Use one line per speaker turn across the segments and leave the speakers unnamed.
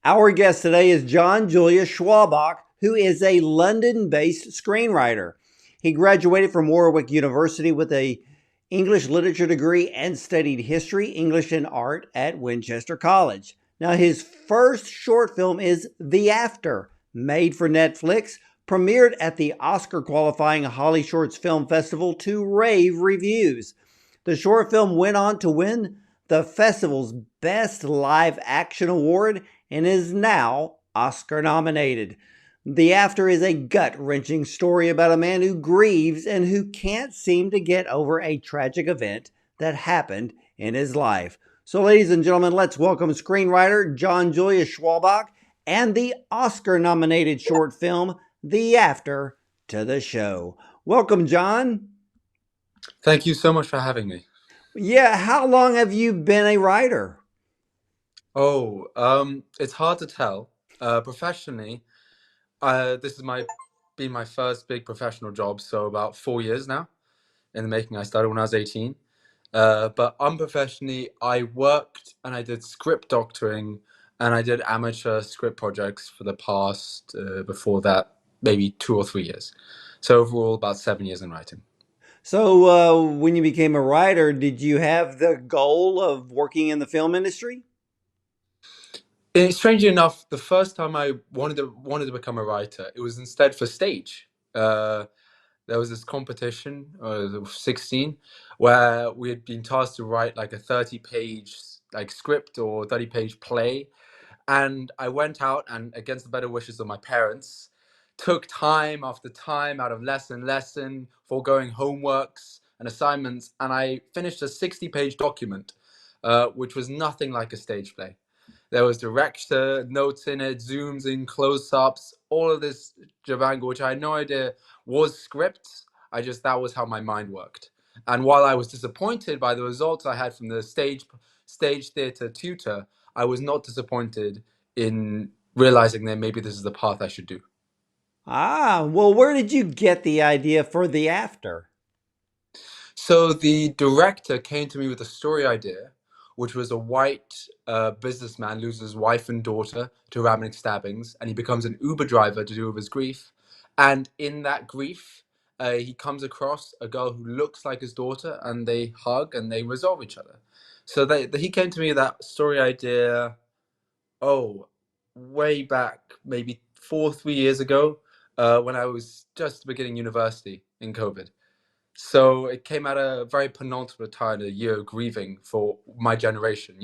Our guest today is Julius Schwabach, who is a London-based screenwriter. He graduated from Warwick University with a English literature degree and studied history, English, and art at Winchester College. Now, his first short film is The After, made for Netflix, premiered at the Oscar-qualifying HollyShorts Film Festival to rave reviews. The short film went on to win the festival's Best Live Action Award and is now Oscar nominated. The After is a gut-wrenching story about a man who grieves and who can't seem to get over a tragic event that happened in his life. So, ladies and gentlemen, let's welcome screenwriter Julius Schwabach and the Oscar-nominated short film The After to the show. Welcome, John.
Thank you so much for having me.
Yeah, how long have you been a writer?
It's hard to tell. Professionally, this is my first big professional job, so about 4 years now in the making. I started when I was 18. But unprofessionally, I worked and I did script doctoring and I did amateur script projects for the past, before that, maybe 2 or 3 years. So overall, about 7 years in writing.
So, when you became a writer, did you have the goal of working in the film industry?
Strangely enough, the first time I wanted to become a writer, it was instead for stage. Uh, there was this competition, 16, where we had been tasked to write like a 30-page like script or 30-page play, and I went out and, against the better wishes of my parents, took time after time out of lesson, foregoing homeworks and assignments, and I finished a 60-page document, which was nothing like a stage play. There was director notes in it, zooms in, close-ups, all of this javango, which I had no idea was script. That was how my mind worked. And while I was disappointed by the results I had from the stage theater tutor, I was not disappointed in realizing that maybe this is the path I should do.
Ah, well, where did you get the idea for The After?
So the director came to me with a story idea, which was a white businessman loses his wife and daughter to rabbinic stabbings, and he becomes an Uber driver to deal with his grief. And in that grief, he comes across a girl who looks like his daughter, and they hug and they resolve each other. So he came to me with that story idea. Oh, way back, maybe 3 years ago, when I was just beginning university in COVID. So it came at a very penultimate time, a year of grieving for my generation.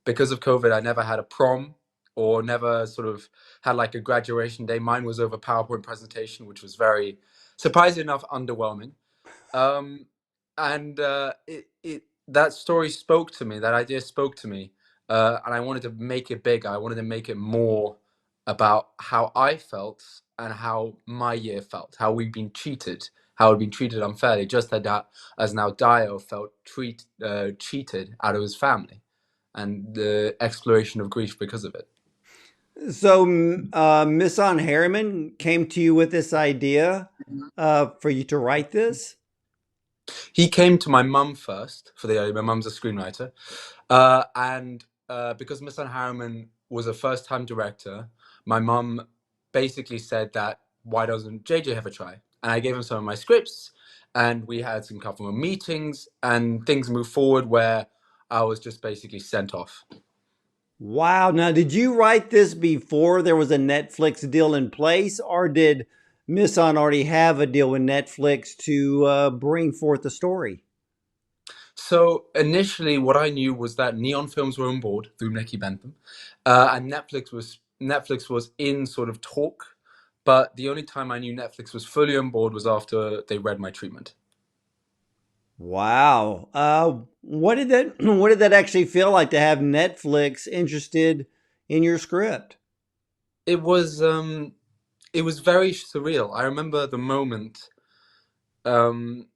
Because of COVID, I never had a prom or never sort of had like a graduation day. Mine was over PowerPoint presentation, which was very, surprisingly enough, underwhelming. Um, and that story spoke to me, that idea spoke to me, and I wanted to make it bigger. I wanted to make it more about how I felt and how my year felt, how we've been cheated, how we've been treated unfairly, just as now Dio felt cheated out of his family, and the exploration of grief because of it.
So, Miss On Harriman came to you with this idea for you to write this?
He came to my mum first for the. My mum's a screenwriter, and because Miss Harriman was a first-time director, my mum basically said that why doesn't JJ have a try? And I gave him some of my scripts, and we had some couple of meetings, and things moved forward where I was just basically sent off.
Wow. Now, did you write this before there was a Netflix deal in place, or did Miss On already have a deal with Netflix to bring forth the story?
So initially, what I knew was that Neon Films were on board through Nicky Bentham, and Netflix was in sort of talk. But the only time I knew Netflix was fully on board was after they read my treatment.
Wow. What did that what did that actually feel like to have Netflix interested in your script?
It was um, it was very surreal. I remember the moment. Um,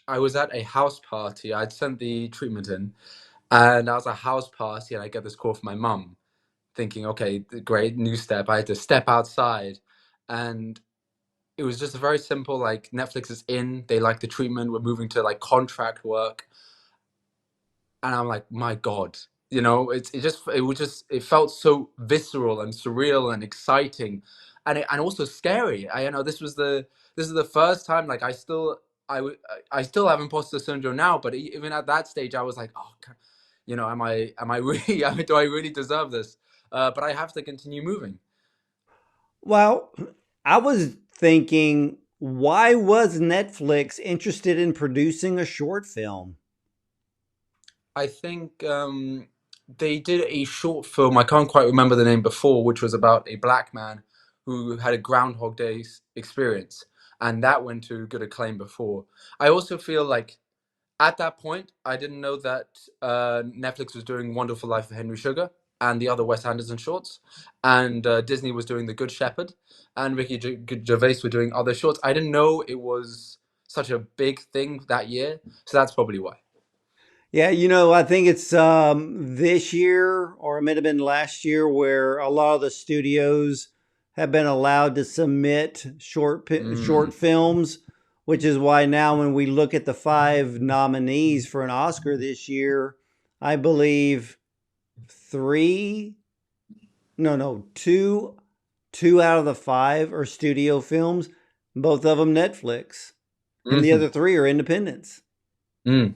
I was at a house party. I'd sent the treatment in, and I was at a house party, and I get this call from my mum, thinking, okay, great, new step. I had to step outside, and it was just a very simple, like, Netflix is in, they like the treatment, we're moving to like contract work. And I'm like, my God, it felt so visceral and surreal and exciting, and also scary. This is the first time, like, I still have imposter syndrome now, but even at that stage I was like, oh, am I really do I really deserve this? But I have to continue moving.
Well, I was thinking, why was Netflix interested in producing a short film?
I think they did a short film. I can't quite remember the name before, which was about a black man who had a Groundhog Day experience, and that went to good acclaim before. I also feel like at that point, I didn't know that Netflix was doing Wonderful Life of Henry Sugar and the other Wes Anderson shorts, and Disney was doing The Good Shepherd, and Gervais were doing other shorts. I didn't know it was such a big thing that year, so that's probably why.
Yeah, I think it's this year, or it might have been last year, where a lot of the studios have been allowed to submit short
Mm.
films, which is why now when we look at the five nominees for an Oscar this year, I believe three, no, no, two out of the five are studio films, both of them Netflix, and the
Hmm.
other three are independents.
Mm.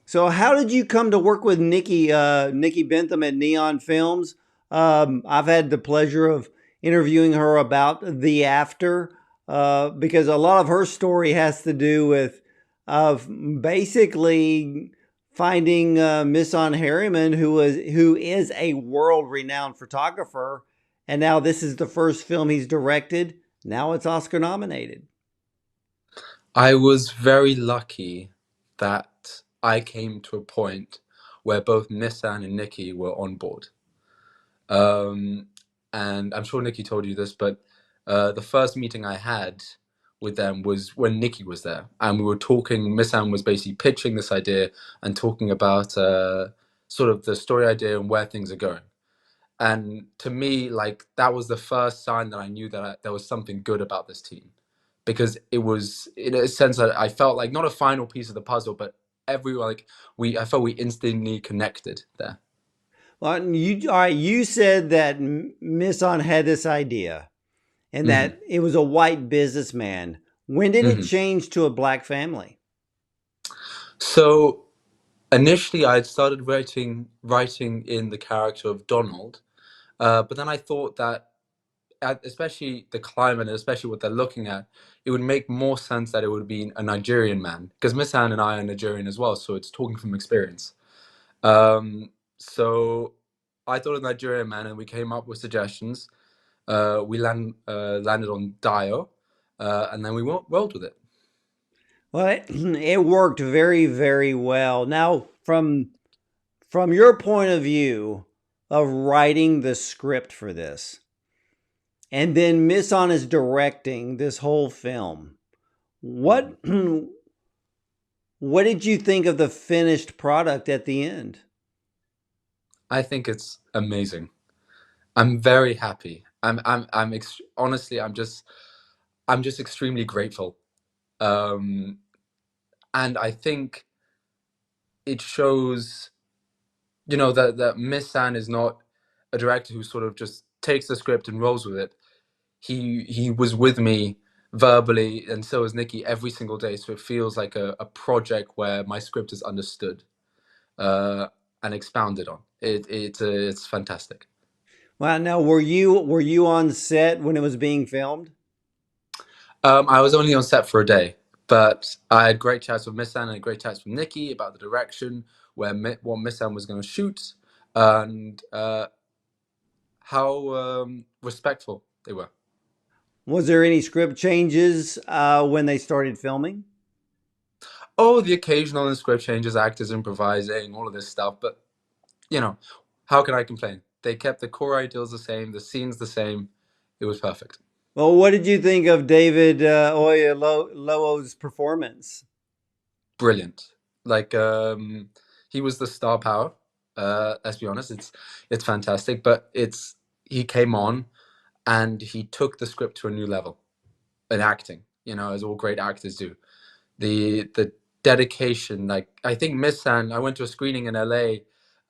So, how did you come to work with Nikki Bentham at Neon Films? I've had the pleasure of interviewing her about The After, because a lot of her story has to do with of basically finding Misson Harriman, who is a world renowned photographer, and now this is the first film he's directed. Now it's Oscar nominated.
I was very lucky that I came to a point where both Nissan and Nikki were on board. Um, and I'm sure Nikki told you this, but the first meeting I had with them was when Nikki was there, and we were talking. Nissan was basically pitching this idea and talking about sort of the story idea and where things are going. And to me, like, that was the first sign that I knew that there was something good about this team, because it was, in a sense, that I felt like not a final piece of the puzzle, but I felt we instantly connected there.
Well, all right. You said that Misson had this idea, and
Hmm.
that it was a white businessman. When did it
Hmm.
change to a black family?
So initially, I had started writing in the character of Donald, but then I thought that, especially the climate, and especially what they're looking at, it would make more sense that it would be a Nigerian man, because Miss Anne and I are Nigerian as well, so it's talking from experience. So I thought of Nigerian man, and we came up with suggestions. We landed on Dio, and then we rolled with it.
Well, it worked very, very well. Now, from your point of view of writing the script for this, and then Misson is directing this whole film,
Mhm.
what what did you think of the finished product at the end?
I think it's amazing. I'm very happy. Honestly, I'm just extremely grateful. Um, and I think it shows, that Miss San is not a director who sort of just takes the script and rolls with it. He was with me verbally, and so is Nikki, every single day. So it feels like a project where my script is understood, uh, and expounded on. It's fantastic.
Well, now were you on set when it was being filmed?
I was only on set for a day, but I had great chats with Miss Anne and great chats with Nikki about the direction, what Miss Anne was going to shoot, and how respectful they were.
Was there any script changes when they started filming?
Oh, the occasional script changes, actors improvising, all of this stuff, but you know, how can I complain? They kept the core ideals the same, the scenes the same. It was perfect.
Well, what did you think of David Oyelowo's performance?
Brilliant. Like, he was the star power. Let's be honest, it's fantastic, but it's he came on and he took the script to a new level in acting. As all great actors do. The dedication, like, I think Miss San. I went to a screening in LA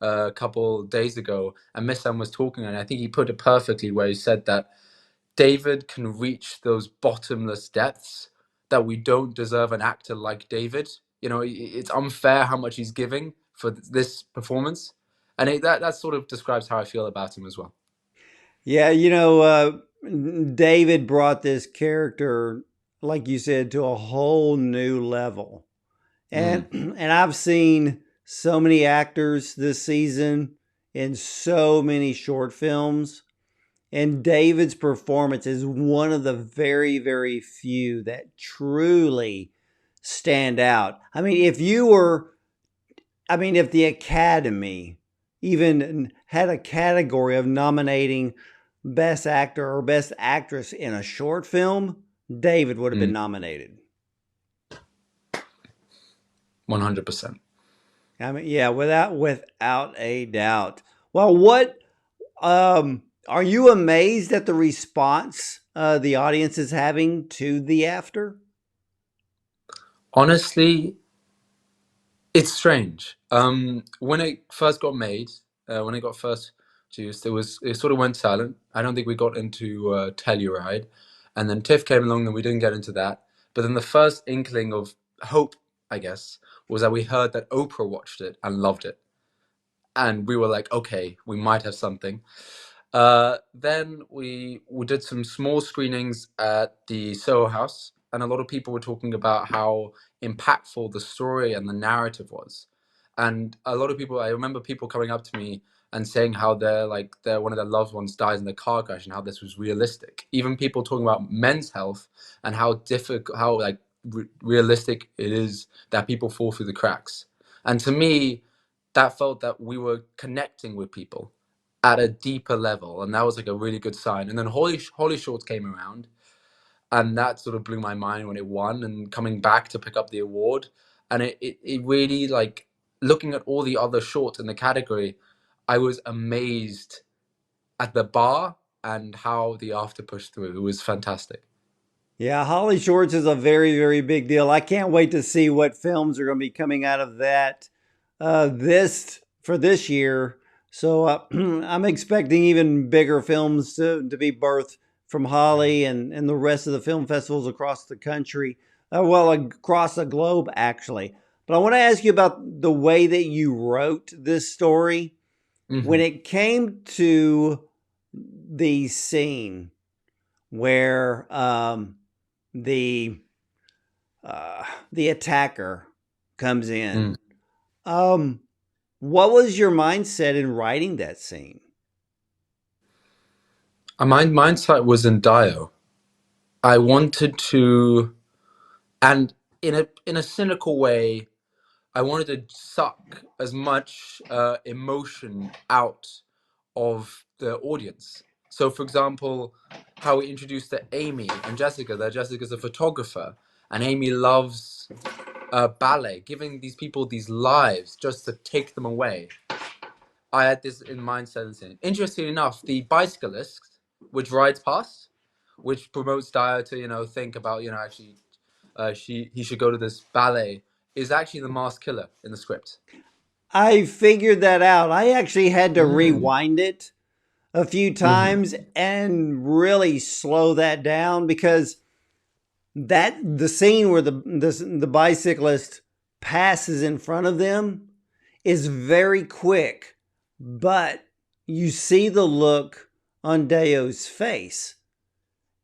a couple days ago, and Miss Sam was talking, and I think he put it perfectly where he said that David can reach those bottomless depths that we don't deserve an actor like David. You know, it's unfair how much he's giving for this performance, and that sort of describes how I feel about him as well.
Yeah, David brought this character, like you said, to a whole new level. And
Mm,
and I've seen so many actors this season in so many short films. And David's performance is one of the very, very few that truly stand out. I mean, if the Academy even had a category of nominating Best Actor or Best Actress in a short film, David would have been
mm,
nominated.
100%.
I mean, yeah, without a doubt. Well, what are you amazed at the response the audience is having to the After?
Honestly, it's strange. When it first got made, when it got first produced, it sort of went silent. I don't think we got into Telluride, and then TIFF came along, and we didn't get into that. But then the first inkling of hope, I guess, was that we heard that Oprah watched it and loved it, and we were like, okay, we might have something. Then we did some small screenings at the Soho House, and a lot of people were talking about how impactful the story and the narrative was. And a lot of people, I remember people coming up to me and saying how their one of their loved ones died in the car crash and how this was realistic. Even people talking about men's health and how difficult, how realistic it is that people fall through the cracks. And to me, that felt that we were connecting with people at a deeper level, and that was like a really good sign. And then HollyShorts came around, and that sort of blew my mind when it won and coming back to pick up the award. And it really, like, looking at all the other shorts in the category, I was amazed at the bar and how the after pushed through. It was fantastic.
Yeah, HollyShorts is a very, very big deal. I can't wait to see what films are going to be coming out of that this year. So I'm expecting even bigger films to be birthed from Holly and the rest of the film festivals across the country, well, across the globe, actually. But I want to ask you about the way that you wrote this story. When
Hmm.
it came to the scene where the the attacker comes
Mm.
in. Um, what was your mindset in writing that scene?
My mindset was in Dio. I wanted to, and in a cynical way, I wanted to suck as much emotion out of the audience. So, for example, how we introduced to Amy and Jessica, that Jessica's a photographer, and Amy loves ballet, giving these people these lives just to take them away. I had this in mindset. Interesting enough, the bicyclist, which rides past, which promotes Dyer to, think about, actually, he should go to this ballet, is actually the masked killer in the script.
I figured that out. I actually had to
Mm.
rewind it a few
Hmm.
times and really slow that down because the scene where the bicyclist passes in front of them is very quick, but you see the look on Deo's face.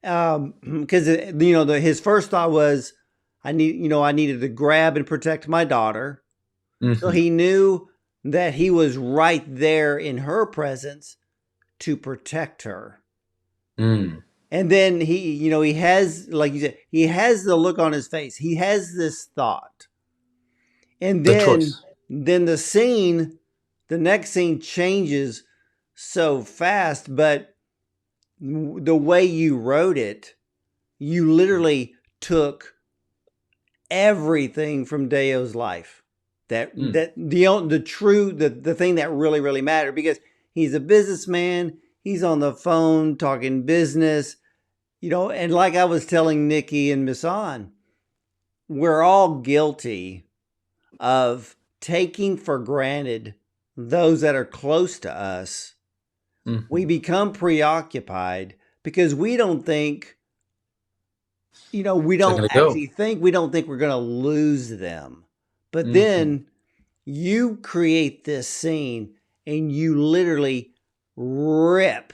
Because his first thought was, I needed to grab and protect my daughter. So
Hmm.
he knew that he was right there in her presence to protect her.
Mm.
And then he has, like you said, he has the look on his face. He has this thought. And
The
then
choice.
the next scene changes so fast, but the way you wrote it, you literally took everything from Deo's life. That
Mm.
that the thing that really mattered, because he's a businessman, he's on the phone talking business, and like I was telling Nikki and Miss On, we're all guilty of taking for granted those that are close to us, we
Hmm.
become preoccupied because we don't think, we
They're
don't
gonna go.
actually think, we don't think we're going to lose them. But
Hmm.
then you create this scene and you literally rip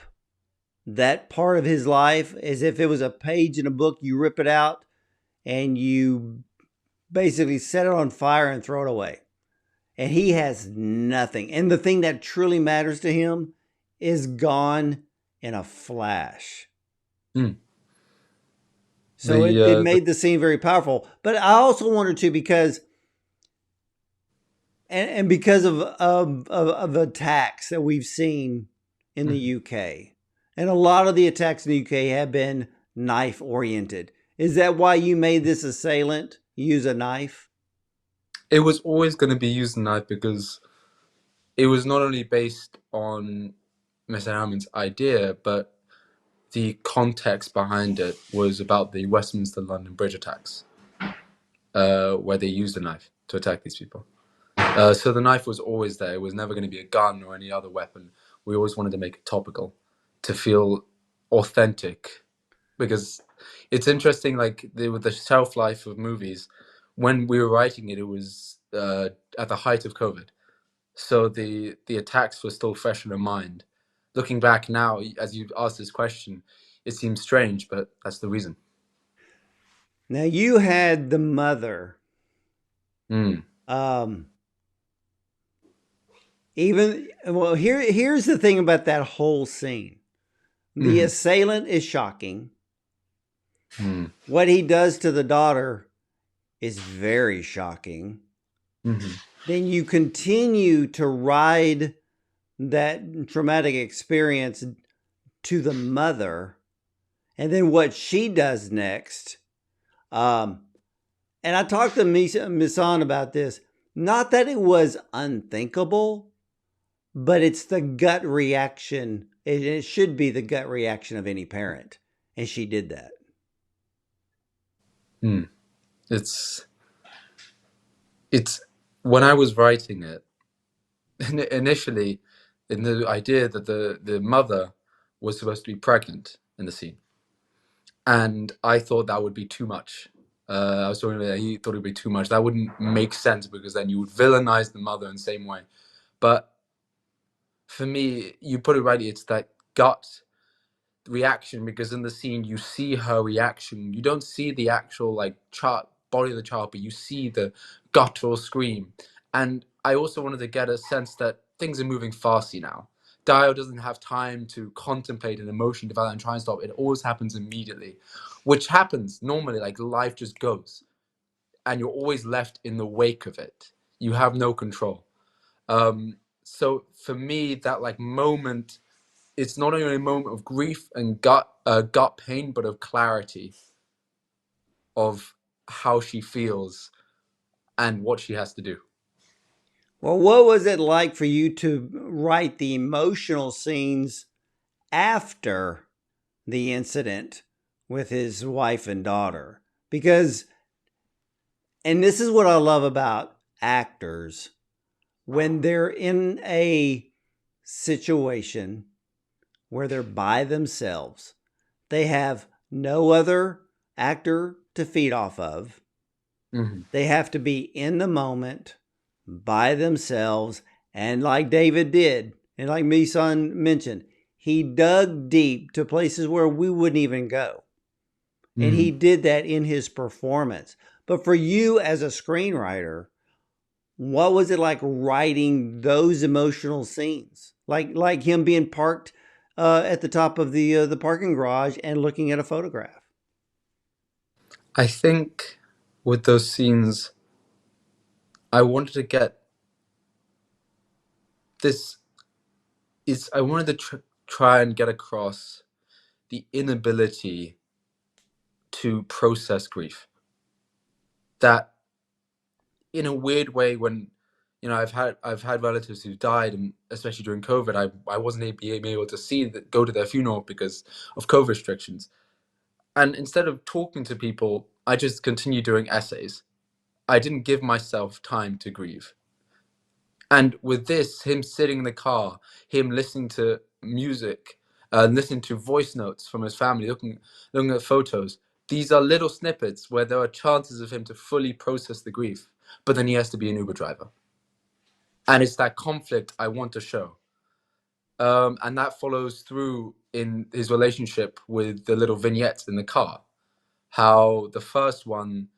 that part of his life as if it was a page in a book. You rip it out and you basically set it on fire and throw it away. And he has nothing. And the thing that truly matters to him is gone in a flash.
Mm.
So it
The
made the scene very powerful. But I also wondered too, because and because of attacks that we've seen in the
Mhm.
UK, and a lot of the attacks in the UK have been knife oriented. Is that why you made this assailant use a knife?
It was always going to be used in knife because it was not only based on Mr. Hammond's idea, but the context behind it was about the Westminster London Bridge attacks, where they used a knife to attack these people. So the knife was always there. It was never going to be a gun or any other weapon. We always wanted to make it topical to feel authentic, because it's interesting, like with the shelf life of movies. When we were writing it, it was at the height of COVID, so the attacks were still fresh in our mind. Looking back now, as you asked this question, it seems strange, but that's the reason.
Now you had the mother.
Mm.
Um, Even well, here's the thing about that whole scene. The
Mm.
assailant is shocking.
Mm.
What he does to the daughter is very shocking.
Mm.
Then you continue to ride that traumatic experience to the mother, and then what she does next. Um, and I talked to Miss An about this. Not that it was unthinkable, but it's the gut reaction. It should be the gut reaction of any parent. And she did that.
Mm. It's it's when I was writing it initially, in the idea that the mother was supposed to be pregnant in the scene, and I thought that would be too much. I was talking about he thought it would be too much. That wouldn't make sense because then you would villainize the mother in the same way. But for me, you put it rightly. It's that gut reaction, because in the scene you see her reaction. You don't see the actual like child body of the child, but you see the guttural scream. And I also wanted to get a sense that things are moving fastly now. Dio doesn't have time to contemplate an emotion develop and try and stop. It always happens immediately, which happens normally. Like life just goes, and you're always left in the wake of it. You have no control. So for me, that like moment, it's not only a moment of grief and gut pain, but of clarity of how she feels and what she has to do.
Well, what was it like for you to write the emotional scenes after the incident with his wife and daughter? Because, and this is what I love about actors, when they're in a situation where they're by themselves, they have no other actor to feed off of.
Mm-hmm.
They have to be in the moment by themselves. And like David did, and like Misan mentioned, he dug deep to places where we wouldn't even go. And
Mm-hmm.
he did that in his performance. But for you as a screenwriter, what was it like writing those emotional scenes? Like him being parked at the top of the parking garage and looking at a photograph.
I think with those scenes, I wanted to get this. Is I wanted to try and get across the inability to process grief. That in a weird way, when I've had relatives who died, and especially during COVID, I wasn't being able to go to their funeral because of COVID restrictions. And instead of talking to people, I just continued doing essays. I didn't give myself time to grieve. And with this, him sitting in the car, him listening to music, listening to voice notes from his family, looking at photos, these are little snippets where there are chances of him to fully process the grief, but then he has to be an Uber driver. And it's that conflict I want to show. And that follows through in his relationship with the little vignettes in the car. How the first one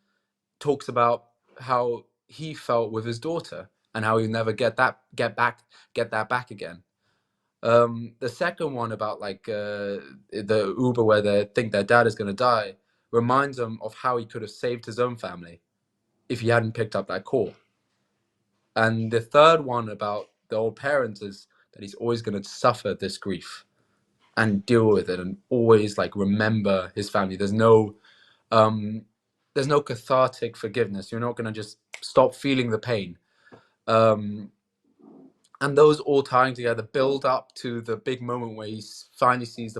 talks about how he felt with his daughter and how he'll never get that back again. The second one about like the Uber where they think their dad is going to die reminds him of how he could have saved his own family if he hadn't picked up that call. And the third one about the old parents is that he's always going to suffer this grief and deal with it and always like remember his family. There's no cathartic forgiveness. You're not going to just stop feeling the pain. And those all tying together build up to the big moment where he finally sees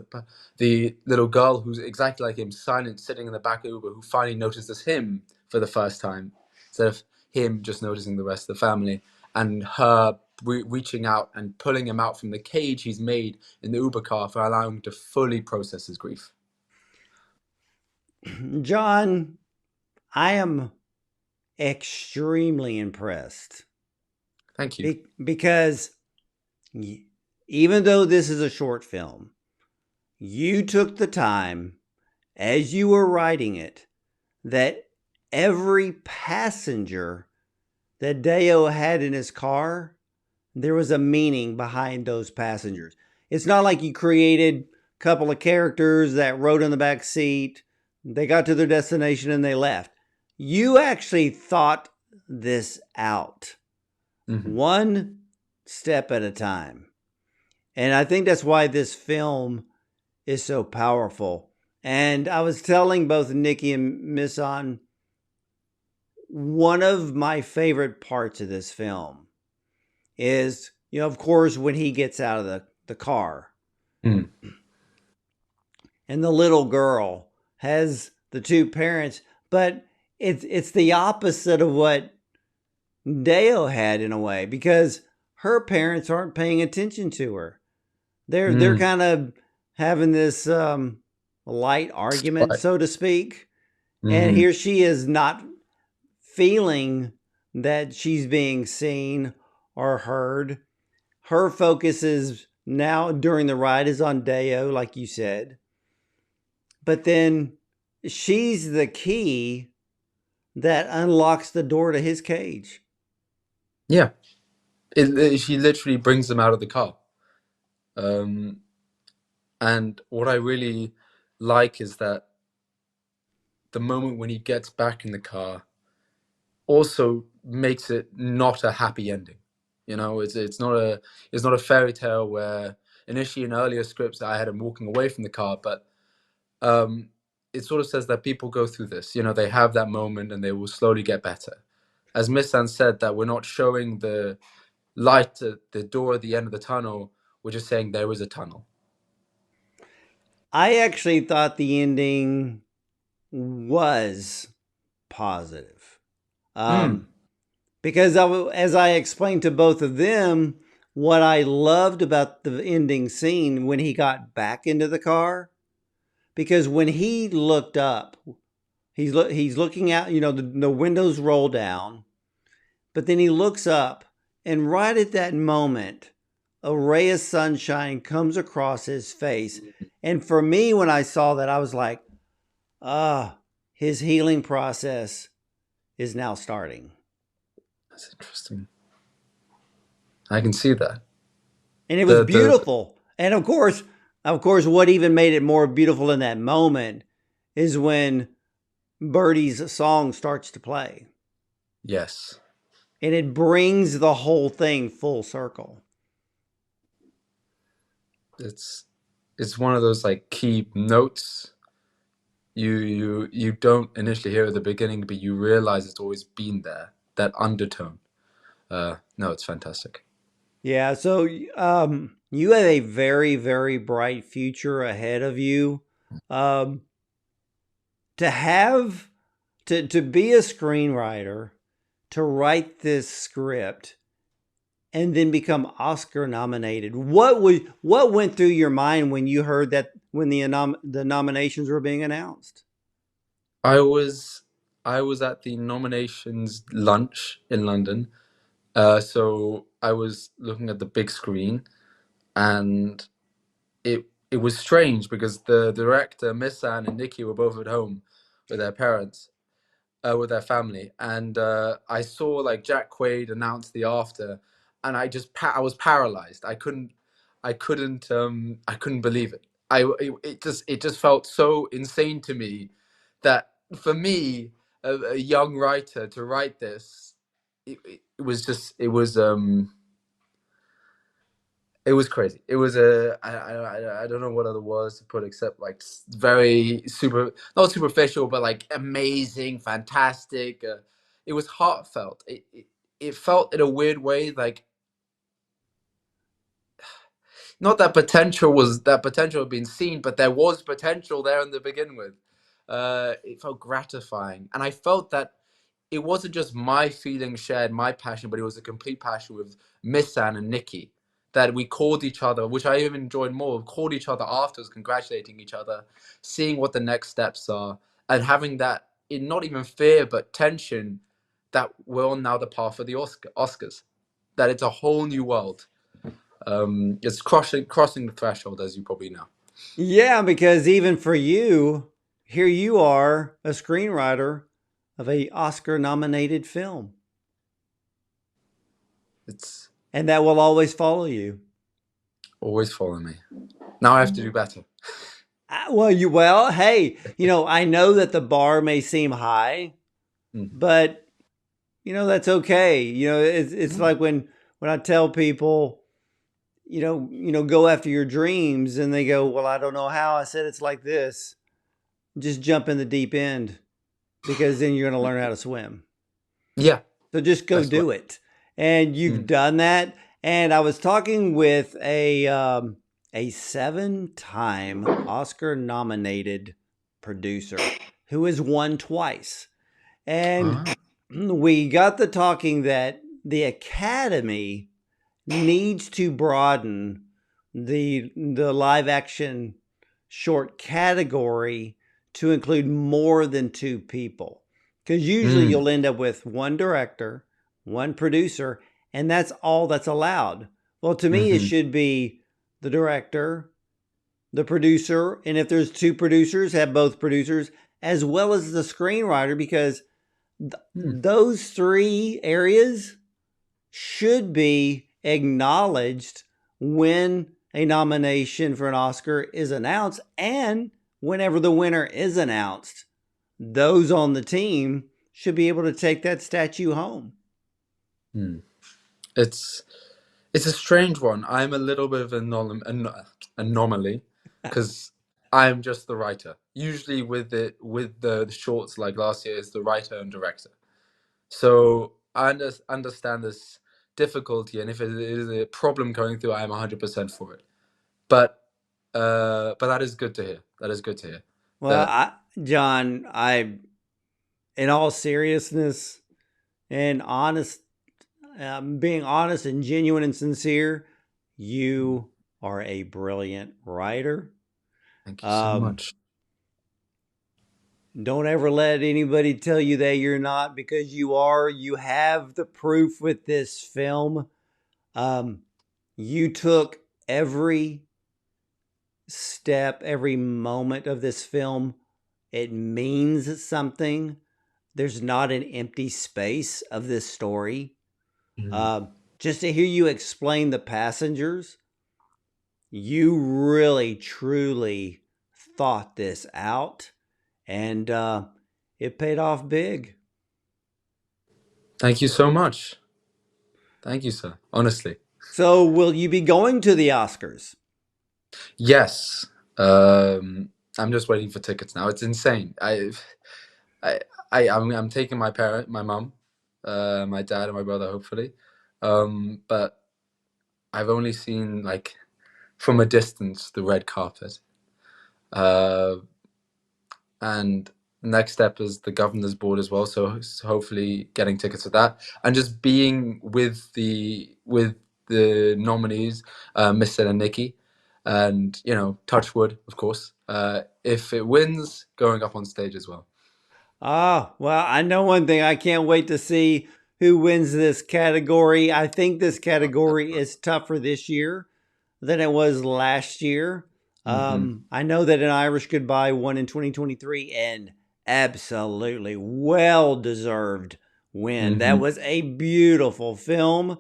the little girl who's exactly like him, silent, sitting in the back of Uber, who finally notices him for the first time, instead of him just noticing the rest of the family, and her reaching out and pulling him out from the cage he's made in the Uber car for allowing him to fully process his grief.
John, I am extremely impressed.
Thank you.
Because even though this is a short film, you took the time as you were writing it that every passenger that Deo had in his car, there was a meaning behind those passengers. It's not like you created a couple of characters that rode in the back seat, they got to their destination and they left. You actually thought this out. Mm-hmm. One step at a time. And I think that's why this film is so powerful. And I was telling both Nikki and Misson, one of my favorite parts of this film is, of course, when he gets out of the car. Mm. And the little girl has the two parents, but it's the opposite of what Deo had in a way, because her parents aren't paying attention to her. They're kind of having this light argument, so to speak. Mm-hmm. And here she is not feeling that she's being seen or heard. Her focus is now during the ride is on Deo, like you said. But then she's the key that unlocks the door to his cage.
Yeah. She literally brings them out of the car. And what I really like is that the moment when he gets back in the car also makes it not a happy ending. It's not a fairy tale where initially in earlier scripts I had him walking away from the car, but it sort of says that people go through this. They have that moment and they will slowly get better. As Missan said, that we're not showing the light at the door at the end of the tunnel, we're just saying there is a tunnel.
I actually thought the ending was positive. Because as I explained to both of them, what I loved about the ending scene when he got back into the car, because when he looked up, he's looking out, the windows roll down, but then he looks up, and right at that moment, a ray of sunshine comes across his face. And for me, when I saw that, I was like, his healing process is now starting.
That's interesting. I can see that.
And it was beautiful. And of course, what even made it more beautiful in that moment is when Birdie's song starts to play.
Yes.
And it brings the whole thing full circle.
It's one of those like key notes you don't initially hear at the beginning, but you realize it's always been there, that undertone. No, it's fantastic.
Yeah, so you have a very, very bright future ahead of you. To be a screenwriter, to write this script, and then become Oscar nominated. What went through your mind when you heard that when the nominations were being announced?
I was I was at the nominations lunch in London. So I was looking at the big screen, and it was strange because the director, Miss Anne and Nikki, were both at home with their parents, with their family, and I saw like Jack Quaid announce the after, and I was paralyzed. I couldn't believe it. It just felt so insane to me that for me, a young writer, to write this, it was just it was crazy. It was I don't know what other words to put except like very super, not superficial, but like amazing, fantastic. It was heartfelt. It felt in a weird way like, not that potential had been seen, but there was potential there in the begin with. It felt gratifying, and I felt that it wasn't just my feeling shared, my passion, but it was a complete passion with Miss Anne and Nikki. That we called each other, which I even enjoyed more. We called each other afterwards, congratulating each other, seeing what the next steps are, and having that in not even fear but tension that we're on now the path of the Oscars. That it's a whole new world. It's crossing the threshold, as you probably know.
Yeah, because even for you, here you are, a screenwriter of a Oscar nominated film,
It's
and that will always follow you.
always following me. Now I have to do better.
Hey, I know that the bar may seem high,
Mm.
but that's okay. It's like when I tell people, go after your dreams, and they go, "Well, I don't know how." I said it's like this: just jump in the deep end, because then you're going to learn how to swim.
Yeah,
So just go
best way.
do it. And you've
Mm.
done that. And I was talking with a 7-time Oscar nominated producer who has won twice. And
Ah.
we got the talking that the Academy needs to broaden the live action short category to include more than two people. Because usually
Mm.
you'll end up with one director, one producer, and that's all that's allowed. Well, to me, it
Hmm.
should be the director, the producer, and if there's two producers, have both producers, as well as the screenwriter, because
Mm.
those three areas should be acknowledged when a nomination for an Oscar is announced, and whenever the winner is announced, those on the team should be able to take that statue home.
Mm. It's it's a strange one. I'm a little bit of an anomaly because I'm just the writer. Usually with the shorts like last year, it's the writer and director. So I understand this difficulty, and if it is a problem going through, I am 100% for it. But but that is good to hear. That is good to hear.
Well,
That
John, in all seriousness and being honest and genuine and sincere, you are a brilliant writer.
Thank you so
Um,
much.
Don't ever let anybody tell you that you're not, because you are. You have the proof with this film. Um, you took every step, every moment of this film. It means something. There's not an empty space of this story.
Mm.
Uh, just to hear you explain the passengers, you really, truly thought this out, and it paid off big.
Thank you so much. Thank you, sir. Honestly.
So, will you be going to the Oscars?
Yes. Um, I'm just waiting for tickets now. It's insane. I, I'm taking my mum, my dad, and my brother, hopefully. But I've only seen like from a distance the red carpet, uh, and Next step is the governor's board as well. So hopefully getting tickets for that, and just being with the nominees, Mr. and Nikki, and touch wood, of course. If it wins, going up on stage as well.
Ah, well, I know one thing. I can't wait to see who wins this category. I think this category is tougher this year than it was last year.
Hmm.
I know that An Irish Goodbye won in 2023 and absolutely well deserved win. That
Hmm.
was a beautiful film.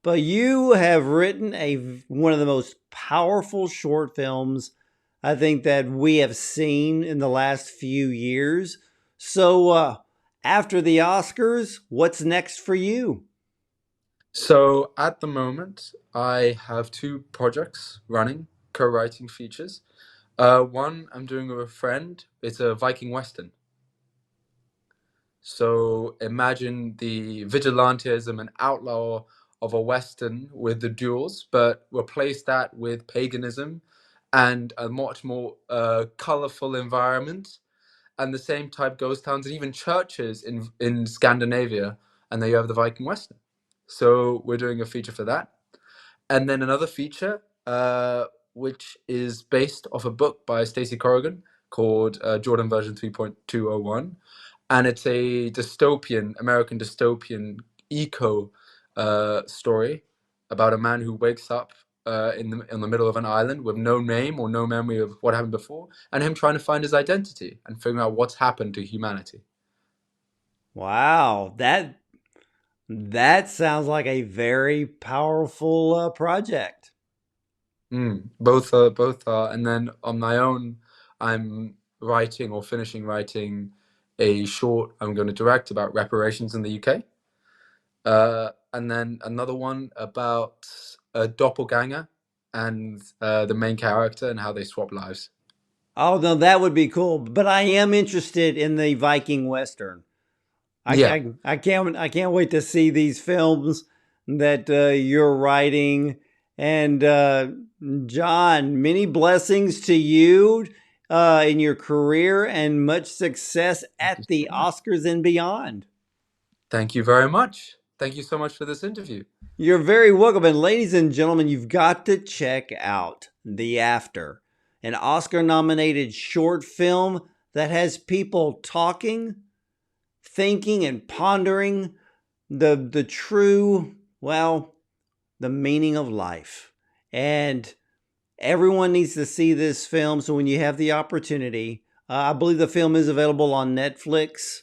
But you have written one of the most powerful short films I think that we have seen in the last few years. So after the Oscars, what's next for you?
So at the moment, I have two projects running, co-writing features. One I'm doing with a friend. It's a Viking Western. So imagine the vigilantism and outlaw of a Western with the duels, but replace that with paganism and a much more colorful environment, and the same type ghost towns and even churches in Scandinavia, and there you have the Viking Western. So we're doing a feature for that, and then another feature which is based off a book by Stacey Corrigan called Jordan Version 3.201, and it's a American dystopian eco story about a man who wakes up in the middle of an island with no name or no memory of what happened before, and him trying to find his identity and figuring out what's happened to humanity.
Wow, that sounds like a very powerful project.
Both are, and then on my own, I'm writing or finishing writing a short I'm going to direct about reparations in the UK. And then another one about a doppelganger and the main character and how they swap lives.
Oh no, that would be cool. But I am interested in the Viking Western.
Yeah,
I can't wait to see these films that you're writing. And John, many blessings to you in your career and much success
thank you
at the
so much.
Oscars and beyond.
Thank you very much. Thank you so much for this interview.
You're very welcome. And ladies and gentlemen, you've got to check out The After, an Oscar nominated short film that has people talking, thinking, and pondering the true, well, the meaning of life. And everyone needs to see this film. So when you have the opportunity, I believe the film is available on Netflix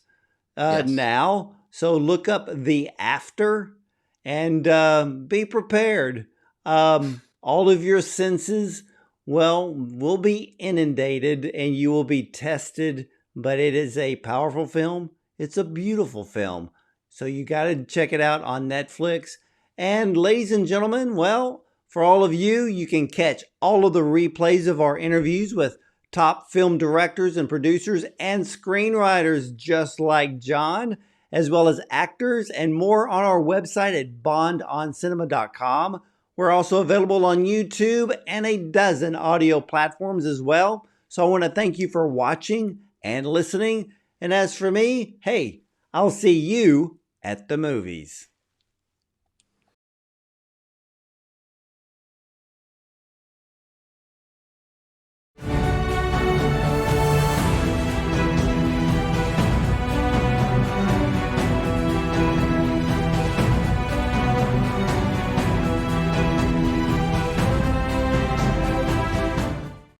Yes.
now. So look up The After and be prepared. All of your senses, well, will be inundated and you will be tested, but it is a powerful film. It's a beautiful film. So you got to check it out on Netflix. And ladies and gentlemen, well, for all of you, you can catch all of the replays of our interviews with top film directors and producers and screenwriters just like John, as well as actors and more on our website at bondoncinema.com. We're also available on YouTube and a dozen audio platforms as well. So I want to thank you for watching and listening. And as for me, hey, I'll see you at the movies.